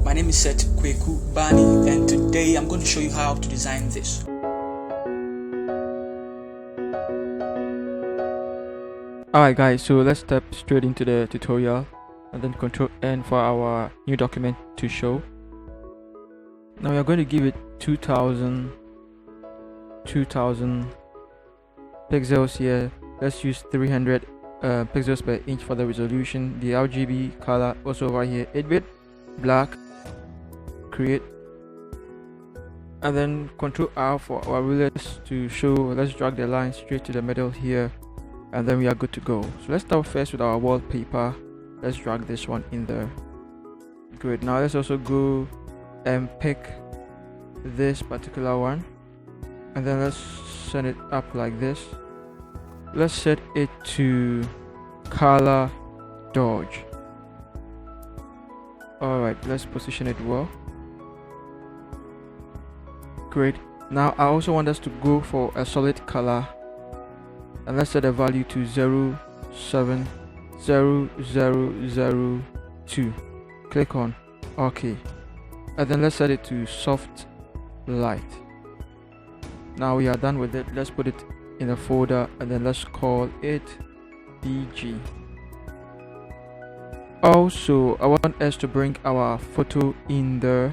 My name is Seth Bani, and today I'm going to show you how to design this. Alright guys, so let's step straight into the tutorial and then Control N for our new document to show. Now we are going to give it 2000 pixels here. Let's use 300 pixels per inch for the resolution. The RGB color also over here, 8-bit, black, create, and then Control R for our rulers to show. Let's drag the line straight to the middle here, and then we are good to go. So let's start first with our wallpaper. Let's drag this one in there. Great. Now let's also go and pick this particular one, and then let's send it up like this. Let's set it to color dodge. Alright, let's position it well. Great. Now I also want us to go for a solid color, and let's set the value to 070002. Click on OK, and then let's set it to soft light. Now we are done with it. Let's put it in a folder, and then let's call it DG. Also, I want us to bring our photo in there,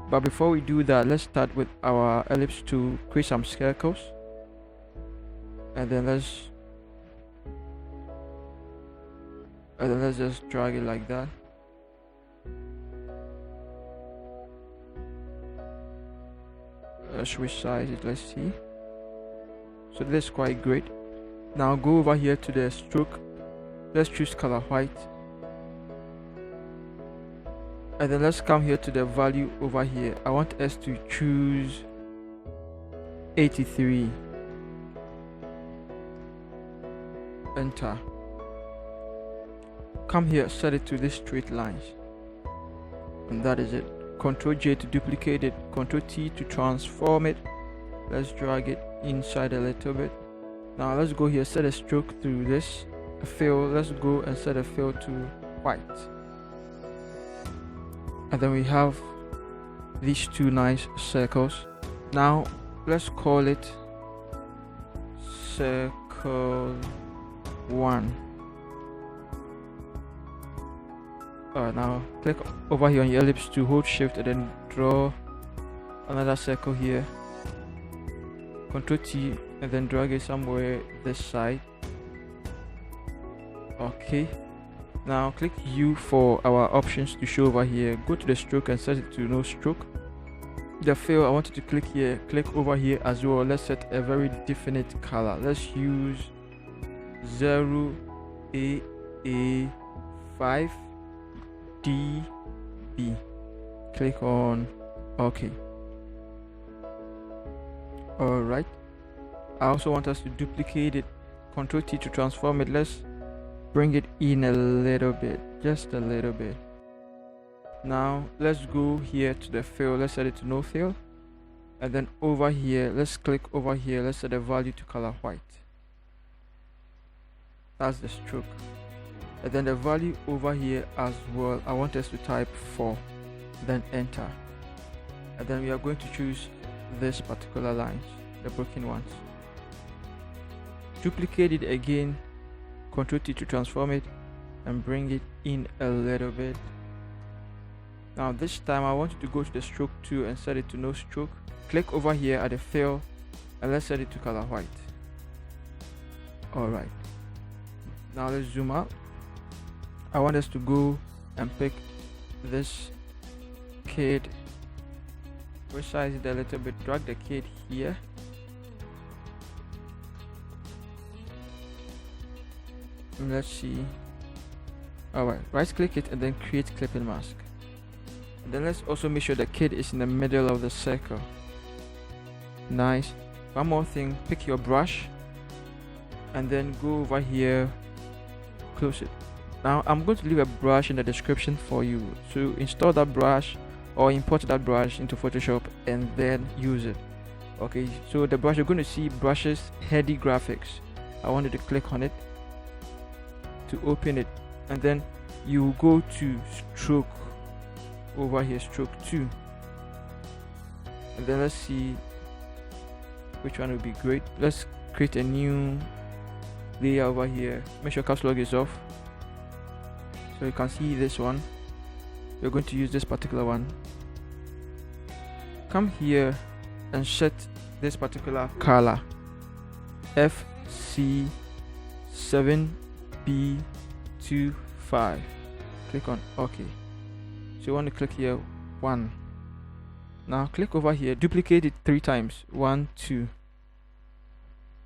but before we do that, let's start with our ellipse to create some circles, and then let's just drag it like that. Let's resize it. Let's see. So this is quite great. Now go over here to the stroke. Let's choose color white, and then let's come here to the value over here. I want us to choose 83. Enter. Come here, set it to these straight lines, and that is it. Ctrl J to duplicate it, Ctrl T to transform it. Let's drag it inside a little bit. Now let's go here, set a stroke through this, a fill. Let's go and set a fill to white, and then we have these two nice circles. Now let's call it circle 1. Now click over here on your ellipse to hold shift and then draw another circle here. Ctrl T and then drag it somewhere this side. Okay. Now click U for our options to show over here. Go to the stroke and set it to no stroke. The fill, I want you to click here, click over here as well. Let's set a very definite color. Let's use 0AA5 DB. Click on OK. Alright. I also want us to duplicate it. Ctrl T to transform it. Let's bring it in a little bit, just a little bit. Now let's go here to the fill. Let's set it to no fill, and then over here let's click over here. Let's set the value to color white. That's the stroke. And then the value over here as well, I want us to type 4, then enter, and then we are going to choose this particular lines, the broken ones. Duplicate it again, Ctrl T to transform it and bring it in a little bit. Now this time I want you to go to the stroke 2 and set it to no stroke. Click over here at the fill, and let's set it to color white. Alright, now let's zoom out. I want us to go and pick this kid, resize it a little bit, drag the kid here, and let's see. Alright, right click it and then create clipping mask, and then let's also make sure the kid is in the middle of the circle. Nice. One more thing, pick your brush and then go over here, close it. Now I'm going to leave a brush in the description for you to install that brush or import that brush into Photoshop and then use it. Okay, so the brush, you're going to see brushes, heady graphics. I wanted to click on it to open it, and then you go to stroke over here stroke 2, and then let's see which one would be great. Let's create a new layer over here. Make sure caps lock is off, so you can see this one. We're going to use this particular one. Come here and set this particular color FC7B25. Click on OK. So you want to click here 1. Now click over here, duplicate it 3 times. 1, 2,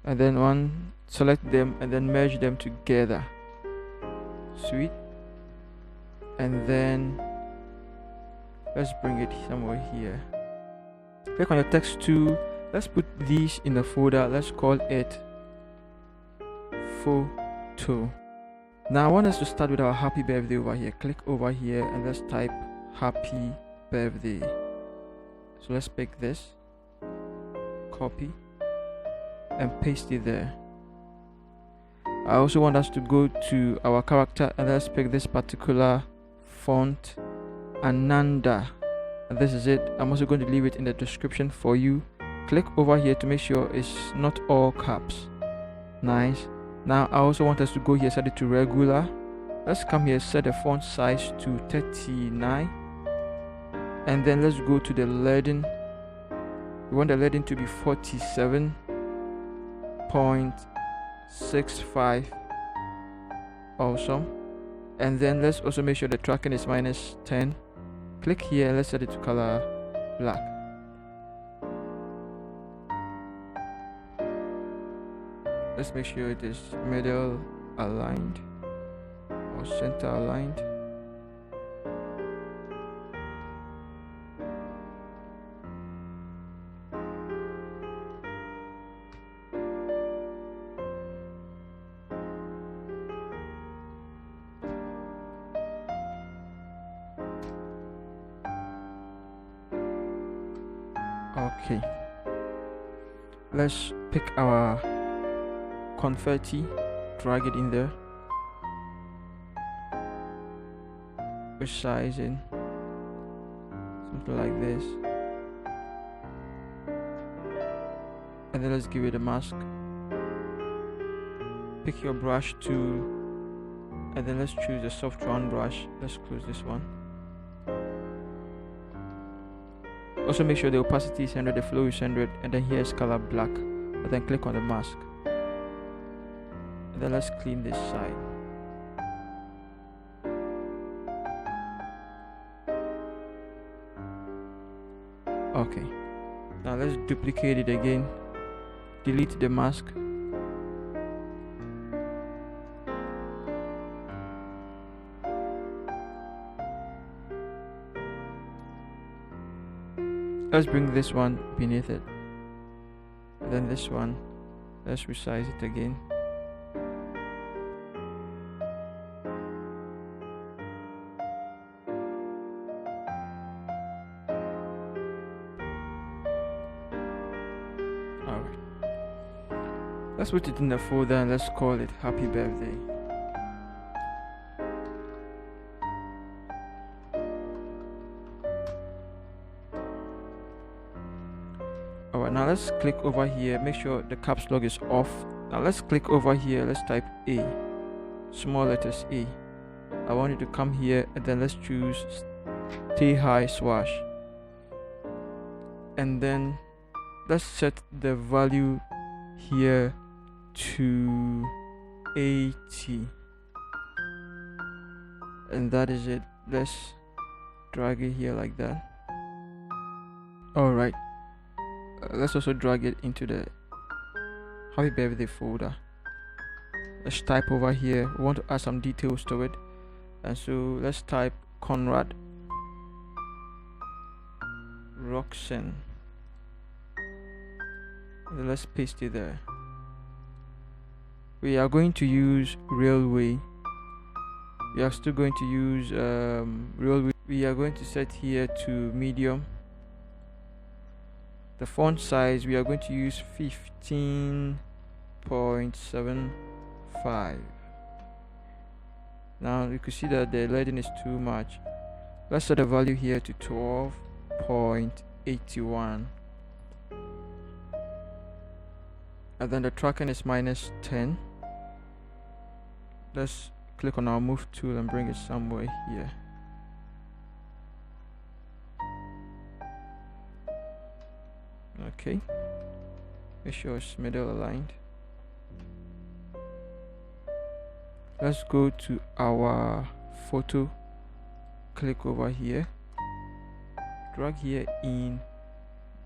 and then 1. Select them and then merge them together. Sweet. And then let's bring it somewhere here. Click on your text tool. Let's put these in the folder. Let's call it photo. Now I want us to start with our happy birthday over here. Click over here and let's type happy birthday. So let's pick this, copy and paste it there. I also want us to go to our character and let's pick this particular font, Ananda, and this is it. I'm also going to leave it in the description for you. Click over here to make sure it's not all caps. Nice. Now I also want us to go here, set it to regular. Let's come here, set the font size to 39, and then let's go to the leading. We want the leading to be 47.65. Awesome. And then let's also make sure the tracking is -10. Click here and let's set it to color black. Let's make sure it is middle aligned or center aligned. Okay, let's pick our confetti, drag it in there, resize it, something like this, and then let's give it a mask. Pick your brush tool and then let's choose the soft round brush. Let's close this one. Also make sure the opacity is 100, the flow is 100, and then here is color black, and then click on the mask, and then let's clean this side. Okay, now let's duplicate it again, delete the mask, let's bring this one beneath it, and then this one, let's resize it again. Alright, let's put it in the folder and let's call it Happy Birthday. Alright, now let's click over here, make sure the caps lock is off. Now let's click over here, let's type A, small letters A. I want you to come here and then let's choose stay high swash, and then let's set the value here to 80, and that is it. Let's drag it here like that. Alright, let's also drag it into the Happy Birthday folder. Let's type over here, we want to add some details to it, and so let's type Conrad Roxanne, and then let's paste it there. We are going to use Railway. We are still going to use Railway. We are going to set here to medium. The font size we are going to use 15.75. Now you can see that the leading is too much. Let's set the value here to 12.81, and then the tracking is -10. Let's click on our move tool and bring it somewhere here. Okay, make sure it's middle aligned. Let's go to our photo, click over here, drag here in,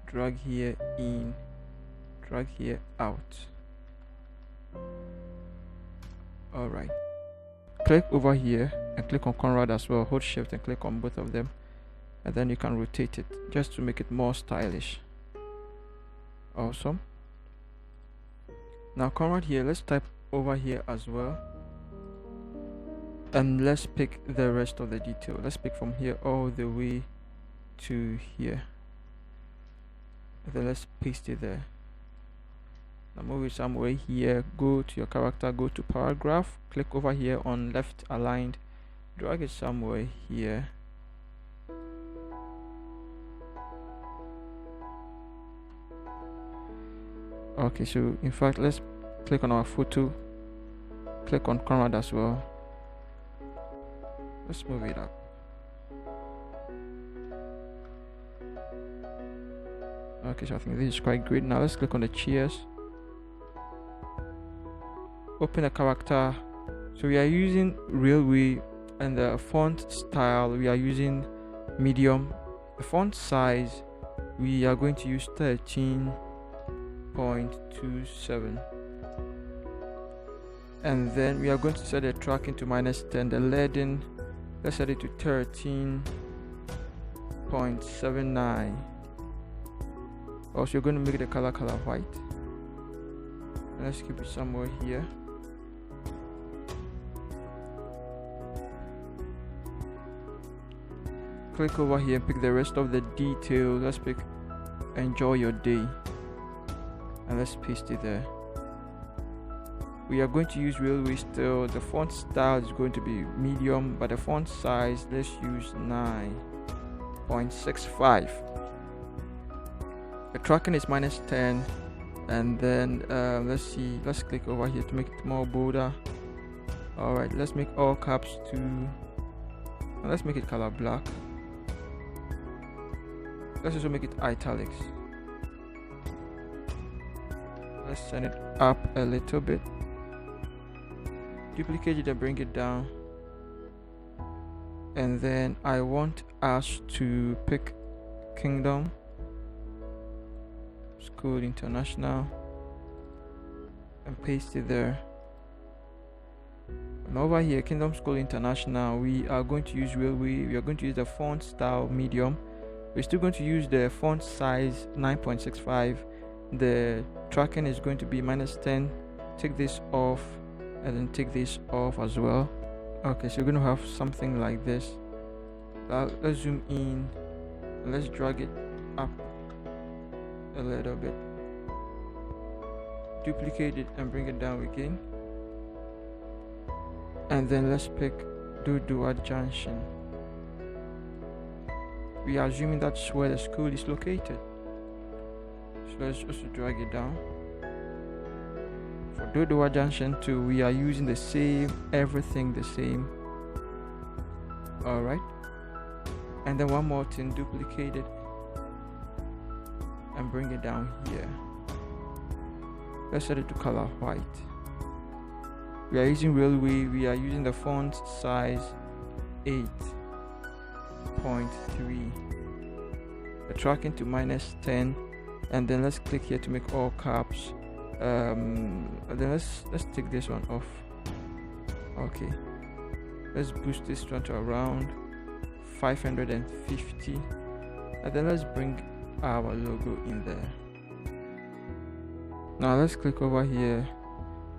drag here in, drag here out. Alright, click over here and click on Conrad as well. Hold shift and click on both of them, and then you can rotate it just to make it more stylish. Awesome. Now Conrad here, let's type over here as well, and let's pick the rest of the detail. Let's pick from here all the way to here, and then let's paste it there. Now move it somewhere here, go to your character, go to paragraph, click over here on left aligned, drag it somewhere here. Okay, so in fact let's click on our photo, click on Conrad as well. Let's move it up. Okay, so I think this is quite great. Now let's click on the chairs, open the character. So we are using railway, and the font style we are using medium. The font size we are going to use 13.27, and then we are going to set the tracking to -10. The leading, let's set it to 13.79. Also, you're going to make the color white. Let's keep it somewhere here. Click over here and pick the rest of the details. Let's pick enjoy your day, and let's paste it there. We are going to use railway still. The font style is going to be medium, but the font size, let's use 9.65. The tracking is -10, and then let's click over here to make it more bolder. Alright, let's make all caps to, and let's make it color black. Let's also make it italics. Let's send it up a little bit, duplicate it and bring it down, and then I want us to pick Kingdom School International and paste it there. And over here, Kingdom School International, we are going to use railway. We are going to use the font style medium. We're still going to use the font size 9.65. The tracking is going to be -10. Take this off, and then take this off as well. Okay, so you're going to have something like this. Let's zoom in, let's drag it up a little bit, duplicate it and bring it down again, and then let's pick Dodua Junction. We are assuming that's where the school is located, so let's also drag it down. For Dodua Junction 2, we are using the same, everything the same. Alright, and then one more thing, duplicate it and bring it down here. Let's set it to color white. We are using railway. We are using the font size 8.3. The tracking to -10, and then let's click here to make all caps. And then let's take this one off. Okay, let's boost this one to around 550, and then let's bring our logo in there. Now let's click over here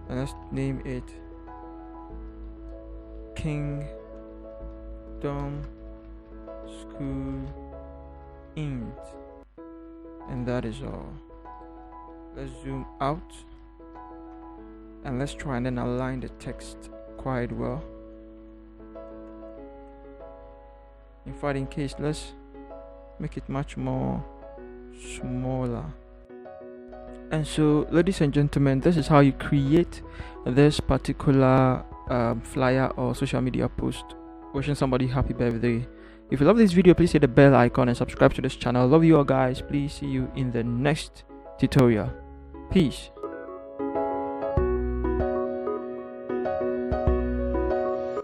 and let's name it Kingdom School Int, and that is all. Let's zoom out and let's try and then align the text quite well. In fact, in case, let's make it much more smaller. And so, ladies and gentlemen, this is how you create this particular flyer or social media post wishing somebody happy birthday. If you love this video, please hit the bell icon and subscribe to this channel. Love you all, guys. Please see you in the next tutorial. Peace.